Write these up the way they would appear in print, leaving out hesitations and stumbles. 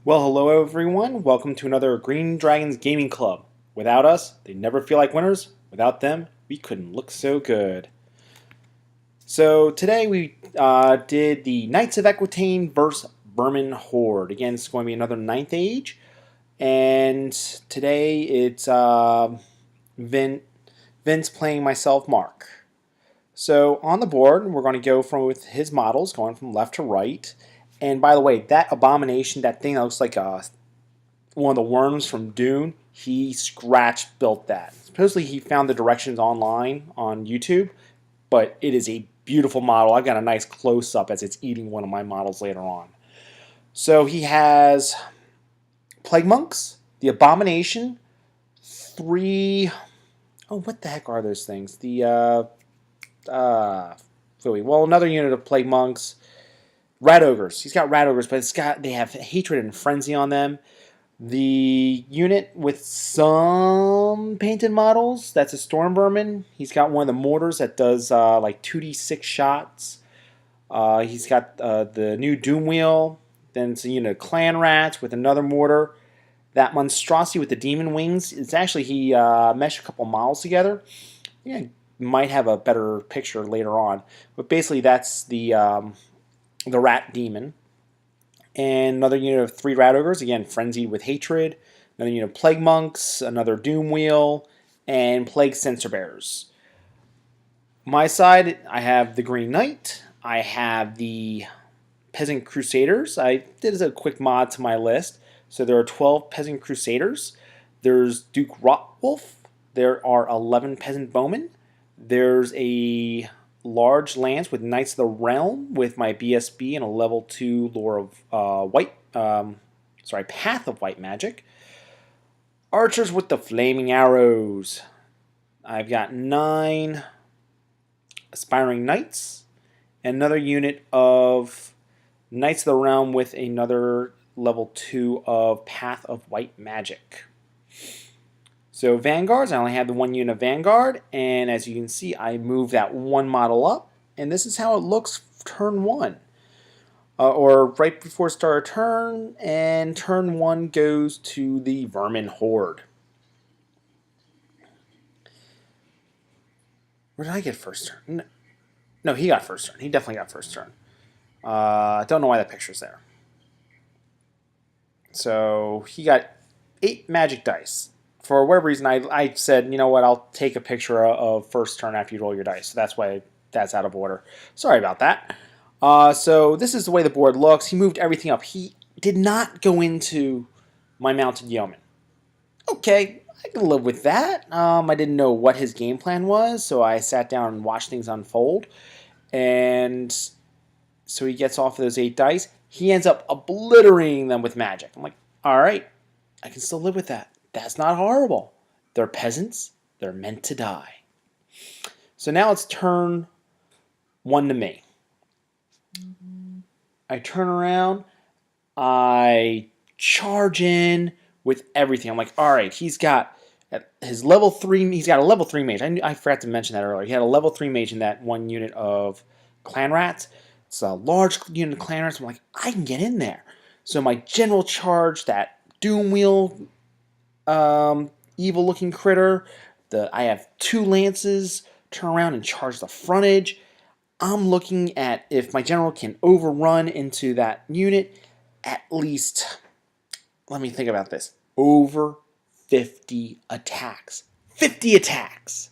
Well, hello everyone. Welcome to another Green Dragons Gaming Club. Without us, they never feel like winners. Without them, we couldn't look so good. So today we did the Knights of Equitaine versus Vermin Horde. Again, it's going to be another 9th Age. And today it's Vince playing myself, Mark. So on the board, we're going to go from with his models, going from left to right. And by the way, that abomination, that thing that looks like one of the worms from Dune, he scratch built that. Supposedly he found the directions online on YouTube, but it is a beautiful model. I've got a nice close-up as it's eating one of my models later on. So he has Plague Monks, the Abomination, three... Oh, what the heck are those things? Well, another unit of Plague Monks, Rat Ogres. He's got Rat Ogres, but they have Hatred and Frenzy on them. The unit with some painted models, that's a Storm Vermin. He's got one of the mortars that does like 2d6 shots. He's got the new Doom Wheel. Then it's a unit of Clan Rats with another mortar. That monstrosity with the demon wings, it's actually, he meshed a couple models together. Yeah, might have a better picture later on. But basically that's the rat demon. And another unit of 3 Rat Ogres, again, Frenzied with Hatred. Another unit of Plague Monks, another Doom Wheel, and Plague Censer Bearers. My side, I have the Green Knight. I have the Peasant Crusaders. I did a quick mod to my list. So there are 12 Peasant Crusaders. There's Duke Rotwolf. There are 11 Peasant Bowmen. There's a large lance with Knights of the Realm with my BSB and a level 2 lore of Path of White Magic. Archers with the Flaming Arrows. I've got 9 Aspiring Knights. Another unit of Knights of the Realm with another level 2 of Path of White Magic. So Vanguards, I only have the one unit of Vanguard, and as you can see, I moved that one model up, and this is how it looks turn 1. Or right before start of turn, and turn 1 goes to the Vermin Horde. Where did I get first turn? No, he got first turn. He definitely got first turn. I don't know why that picture's there. So he got 8 magic dice. For whatever reason, I said, you know what, I'll take a picture of first turn after you roll your dice. So that's why that's out of order. Sorry about that. So this is the way the board looks. He moved everything up. He did not go into my mounted yeoman. Okay, I can live with that. I didn't know what his game plan was, so I sat down and watched things unfold. And so he gets off of those 8 dice. He ends up obliterating them with magic. I'm like, all right, I can still live with that. That's not horrible. They're peasants. They're meant to die. So now it's turn 1 to me. I turn around. I charge in with everything. I'm like, all right, he's got his level 3. He's got a level 3 mage. I forgot to mention that earlier. He had a level 3 mage in that one unit of Clan Rats. It's a large unit of Clan Rats. I'm like, I can get in there. So my general charge, that Doom Wheel evil-looking critter. I have 2 lances. Turn around and charge the frontage. I'm looking at if my general can overrun into that unit at least, let me think about this, over 50 attacks. 50 attacks!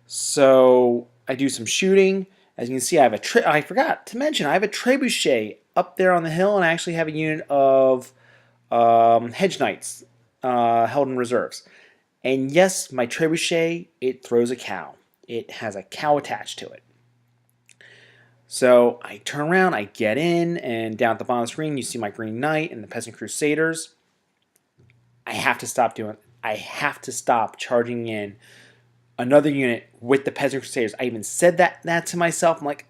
So I do some shooting. As you can see, I forgot to mention, I have a trebuchet up there on the hill, and I actually have a unit of Hedge Knights held in reserves. And yes, my trebuchet, it throws a cow. It has a cow attached to it. So I turn around, I get in, and down at the bottom of the screen, you see my Green Knight and the Peasant Crusaders. I have to stop doing it. I have to stop charging in another unit with the Peasant Crusaders. I even said that to myself. I'm like,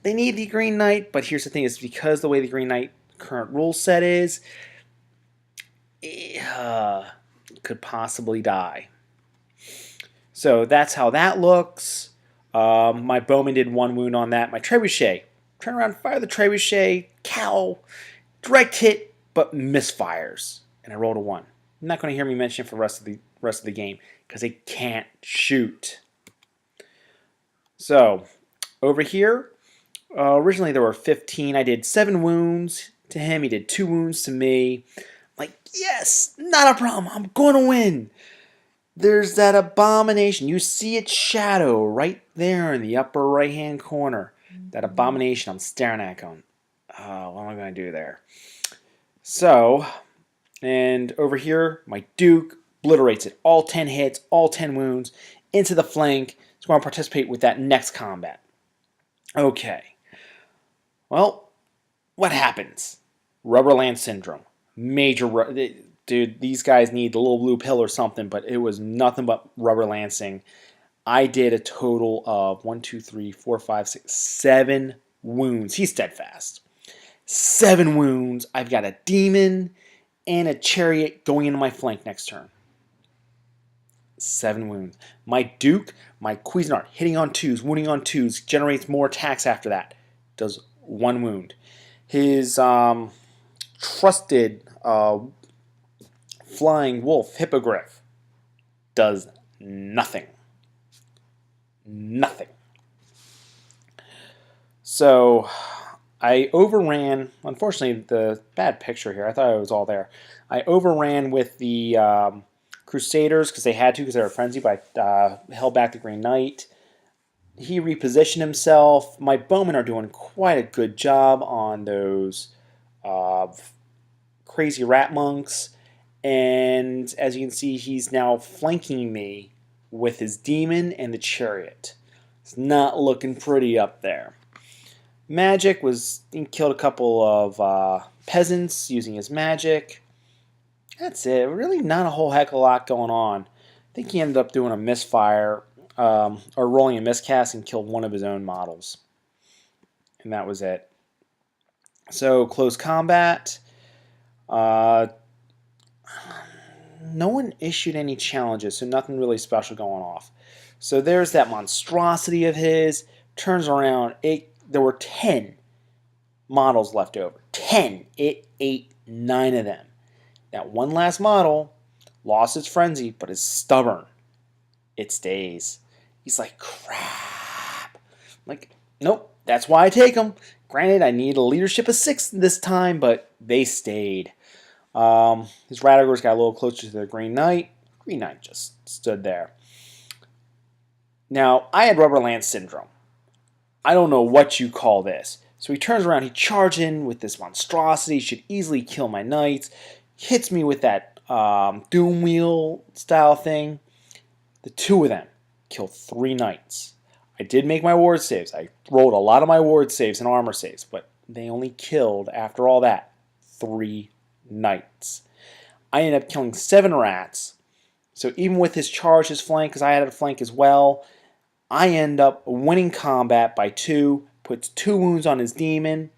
they need the Green Knight, but here's the thing, is because the way the Green Knight current rule set is, could possibly die. So that's how that looks. My bowman did 1 wound on that. My trebuchet, turn around, fire the trebuchet, cow. Direct hit, but misfires. And I rolled a 1. You're not going to hear me mention it for the rest of the game because it can't shoot. So, over here, originally there were 15. I did 7 wounds to him. He did 2 wounds to me. Like, yes, not a problem. I'm going to win. There's that abomination. You see its shadow right there in the upper right-hand corner. That abomination I'm staring at going, oh, what am I going to do there? So, and over here, my Duke obliterates it. All 10 hits, all 10 wounds, into the flank. It's going to participate with that next combat. Okay. Well, what happens? Rubberland Syndrome. Major... Dude, these guys need a little blue pill or something, but it was nothing but rubber lancing. I did a total of 1, 2, 3, 4, 5, 6, 7 wounds. He's steadfast. 7 wounds. I've got a demon and a chariot going into my flank next turn. 7 wounds. My Duke, my Cuisinart, hitting on 2s, wounding on 2s, generates more attacks after that. Does 1 wound. His trusted Flying Wolf, Hippogriff, does nothing. Nothing. So, I overran, unfortunately, the bad picture here, I thought it was all there. I overran with the Crusaders because they had to, because they were frenzied, but I held back the Green Knight. He repositioned himself. My bowmen are doing quite a good job on those crazy rat monks. And as you can see, he's now flanking me with his demon and the chariot. It's not looking pretty up there. Magic was, he killed a couple of peasants using his magic. That's it. Really not a whole heck of a lot going on. I think he ended up doing a misfire or rolling a miscast and killed one of his own models. And that was it. So close combat. No one issued any challenges, so nothing really special going off. So there's that monstrosity of his. Turns around. There were 10 models left over. 10. It ate 9 of them. That one last model lost its frenzy, but is stubborn. It stays. He's like, crap. I'm like, nope, that's why I take them. Granted, I need a leadership of 6 this time, but they stayed. His Rat Ogres got a little closer to the Green Knight. Green Knight just stood there. Now, I had Rubberland Syndrome. I don't know what you call this. So he turns around, he charges in with this monstrosity, should easily kill my knights, hits me with that Doom Wheel style thing. The 2 of them kill 3 knights. I did make my ward saves. I rolled a lot of my ward saves and armor saves, but they only killed, after all that, 3 knights. I ended up killing 7 rats. So even with his charge, his flank, because I had a flank as well, I end up winning combat by 2. Puts 2 wounds on his demon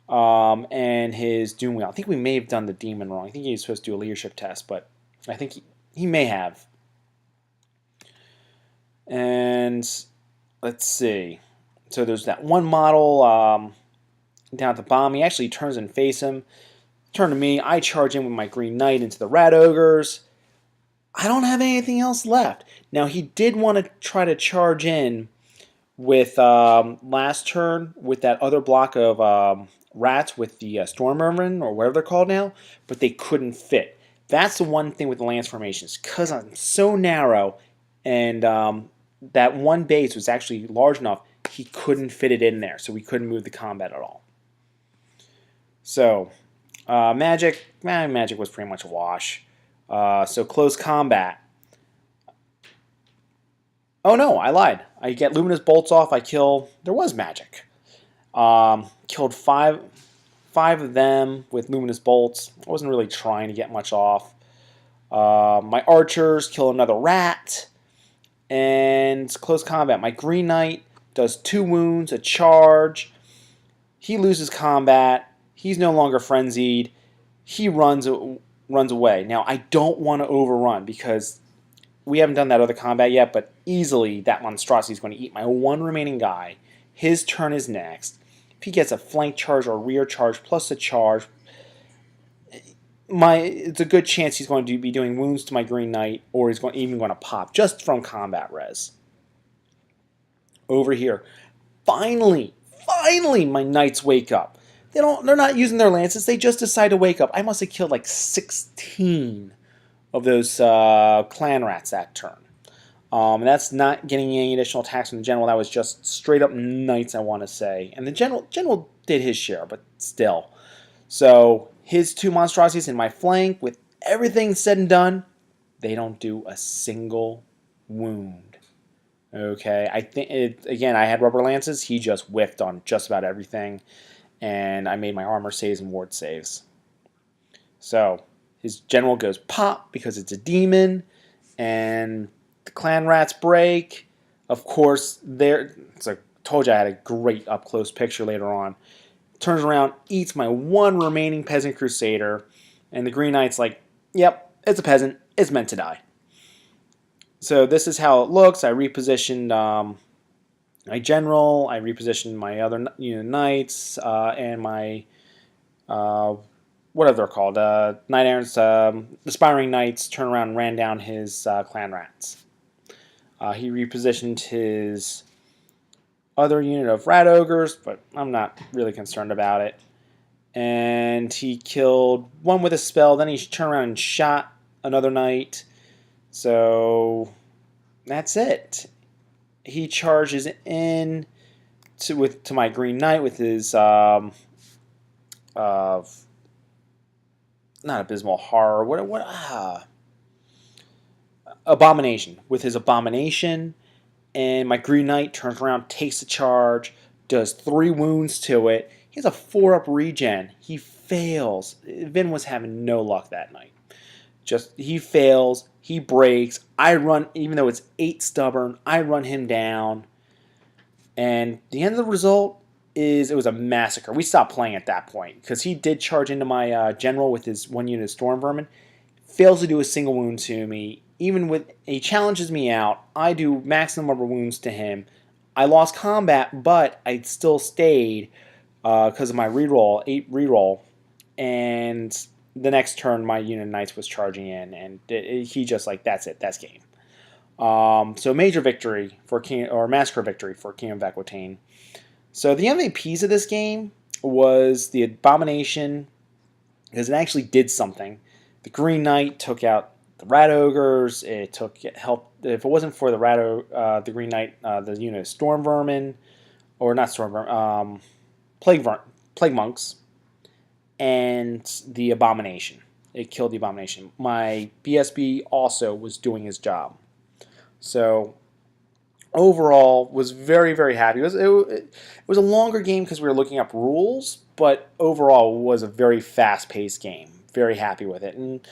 and his Doom Wheel. I think we may have done the demon wrong. I think he was supposed to do a leadership test, but I think he may have. And let's see. So there's that one model down at the bottom. He actually turns and face him. Turn to me. I charge in with my Green Knight into the Rat Ogres. I don't have anything else left. Now, he did want to try to charge in with last turn with that other block of rats with the Storm Vermin, or whatever they're called now, but they couldn't fit. That's the one thing with the Lance formations. Because I'm so narrow, and that one base was actually large enough, he couldn't fit it in there, so we couldn't move the combat at all. So, Magic was pretty much a wash. So close combat. Oh no, I lied. I get Luminous Bolts off, I kill... There was magic. Killed five of them with Luminous Bolts. I wasn't really trying to get much off. My archers kill another rat. And close combat. My Green Knight does 2 wounds, a charge. He loses combat. He's no longer frenzied. He runs away. Now, I don't want to overrun because we haven't done that other combat yet, but easily that monstrosity is going to eat my one remaining guy. His turn is next. If he gets a flank charge or rear charge plus a charge, it's a good chance he's going to be doing wounds to my Green Knight, or he's even going to pop just from combat res. Over here, finally, my knights wake up. They're not using their lances. They just decide to wake up. I must have killed like 16 of those clan rats that turn. That's not getting any additional attacks from the general. That was just straight up knights, I want to say. And the general did his share, but still. So his 2 monstrosities in my flank, with everything said and done, they don't do a single wound. Okay, I think again, I had rubber lances. He just whiffed on just about everything, and I made my armor saves and ward saves. So his general goes pop because it's a demon, and the clan rats break. Of course, told you I had a great up close picture later on. Turns around, eats my 1 remaining peasant crusader, and the Green Knight's like, "Yep, it's a peasant. It's meant to die." So this is how it looks. I repositioned my general. I repositioned my other knights and my whatever they're called, knight errants, aspiring knights. Turned around and ran down his clan rats. He repositioned his other unit of rat ogres, but I'm not really concerned about it. And he killed 1 with a spell. Then he turned around and shot another knight. So that's it. He charges in to my Green Knight with his not abysmal horror. Abomination, with his abomination, and my Green Knight turns around, takes the charge, does 3 wounds to it. He has a 4-up regen. He fails. Vin was having no luck that night. He fails, he breaks, I run, even though it's 8 stubborn, I run him down, and the end of the result is it was a massacre. We stopped playing at that point, because he did charge into my general with his 1 unit of Storm Vermin, fails to do a single wound to me, he challenges me out, I do maximum number of wounds to him, I lost combat, but I still stayed, because of my reroll, 8 reroll, and the next turn, my unit of knights was charging in, and he just like, that's it, that's game. So major victory for massacre victory for Kingdom of Equitaine. So the MVPs of this game was the Abomination, because it actually did something. The Green Knight took out the Rat Ogres. It helped. If it wasn't for the Green Knight, the unit of Storm Vermin, or not Storm Vermin, Plague Monks, and the Abomination. It killed the Abomination. My BSB also was doing his job. So overall, was very, very happy. It was a longer game because we were looking up rules, but overall was a very fast-paced game. Very happy with it. And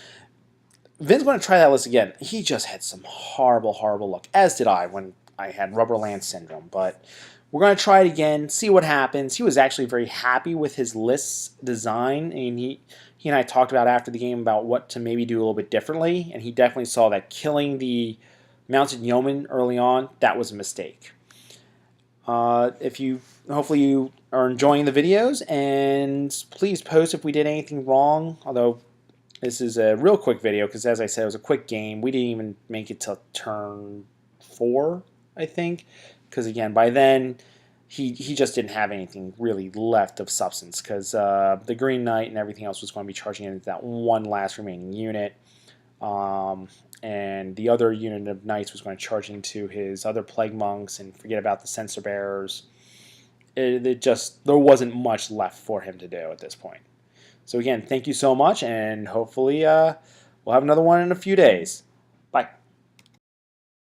Vin's going to try that list again. He just had some horrible, horrible luck, as did I when I had Rubber Lance Syndrome. But we're going to try it again, see what happens. He was actually very happy with his list's design, and he and I talked about after the game about what to maybe do a little bit differently, and he definitely saw that killing the Mounted Yeoman early on, that was a mistake. Hopefully you are enjoying the videos, and please post if we did anything wrong, although this is a real quick video, because as I said, it was a quick game. We didn't even make it till turn 4, I think, because again, by then, he just didn't have anything really left of substance, because the Green Knight and everything else was going to be charging into that 1 last remaining unit, and the other unit of Knights was going to charge into his other Plague Monks and forget about the Censer Bearers. There wasn't much left for him to do at this point. So again, thank you so much, and hopefully we'll have another one in a few days.